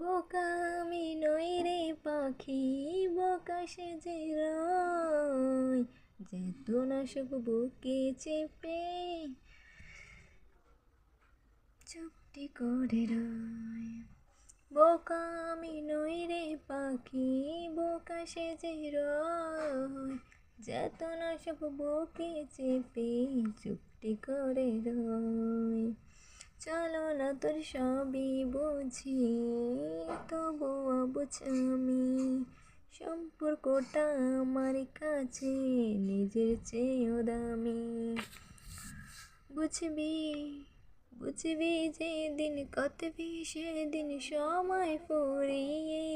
বোকা আমি নই রে পাখি, বোকা সেজে রই, যেত না সব বুকে চেপে চুপটি করে রই। বোকা আমি নই রে পাখি, বোকা সেজে রই, যেত না সব বুকে চেপে চুপটি করে রই। চলো না তোর সবই বুঝি, তবু অবুঝ আমি, সম্পর্কটা আমার কাছে নিজের চেয়েও দামি। বুঝবি বুঝবি যেদিন কতবি সেদিন সময় ফুরিয়ে,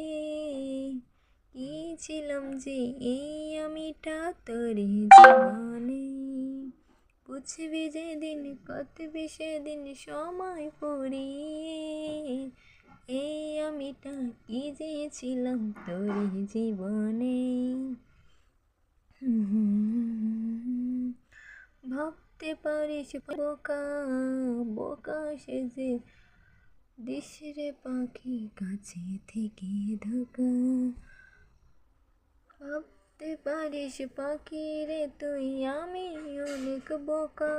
কি ছিলাম যে এই আমিটা তোর জীবনে। বুঝবি যেদিন কতবি সেদিন সময় ফুরিয়ে, এই আমিটা কি যে ছিলাম তোর জীবনে। ভাবতে পারিস বোকা, বোকা সেজে দিস রে পাখি কাছে থেকে ধোকা। ভাবতে পারিস পাখি রে তুই আমি অনেক বোকা,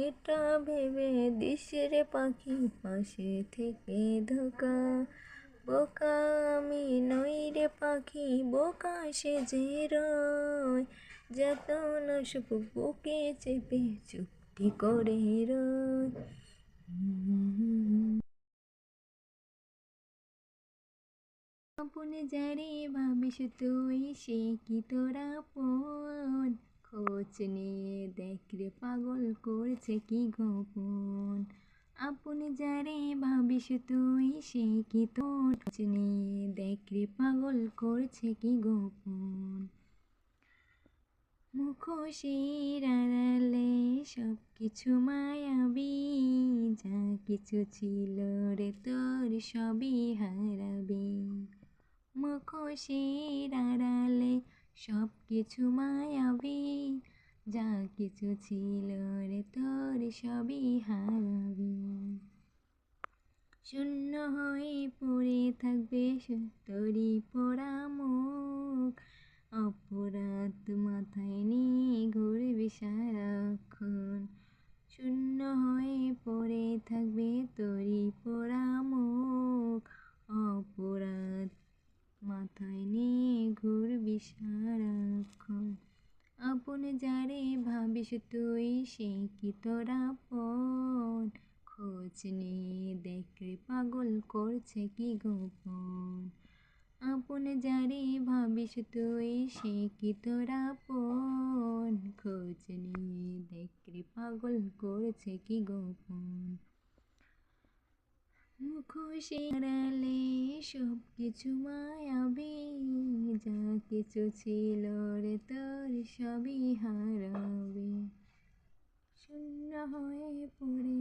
এটা ভেবে দিস রে পাখি পাশে থেকে ধোকা। বোকা আমি নই রে পাখি, বোকা সেজে রই, যত না সব বুকে চেপে চুপটি করে রই। আপনে যারে ভাবিস তুই সে কি তোরা আপন, খোঁজ নিয়ে দেখ রে পাগল করছে কি গোপন। আপনে যারে ভাবিস তুই সে কি তোর, খোঁজ নিয়ে দেখ রে পাগল করছে কি গোপন। মুখোশের আড়ালে সব কিছু মায়াবী, যা কিছু ছিল রে তোর সবই হারাবি। মুখোশের আড়ালে সব কিছু মায়াবী, যা কিছু ছিল রে তোর সবই হারাবি। শূন্য হয়ে পড়ে থাকবে তোরই পোড়া মুখ, অপরাধ মাথায় নিয়ে ঘুরবি সারাক্ষণ। শূন্য হয়ে পড়ে থাকবে তোরই পোড়া মুখ, অপরাধ মাথায় নিয়ে ঘুরবি সারাক্ষণ। আপনে যারে ভাবিস তুই সে কি তোরা আপন, খোঁজ নিয়ে দেখ রে পাগল করছে কি গোপন। আপনে যারে ভাবিস তুই সে কি তোরা আপন, খোঁজ নিয়ে দেখ রে পাগল করছে কি গোপন। মুখোশের আড়ালে সব কিছু মায়াবী, যা কিছু ছিল রে তোর সবই হারাবে। শূন্য হয়ে পড়ে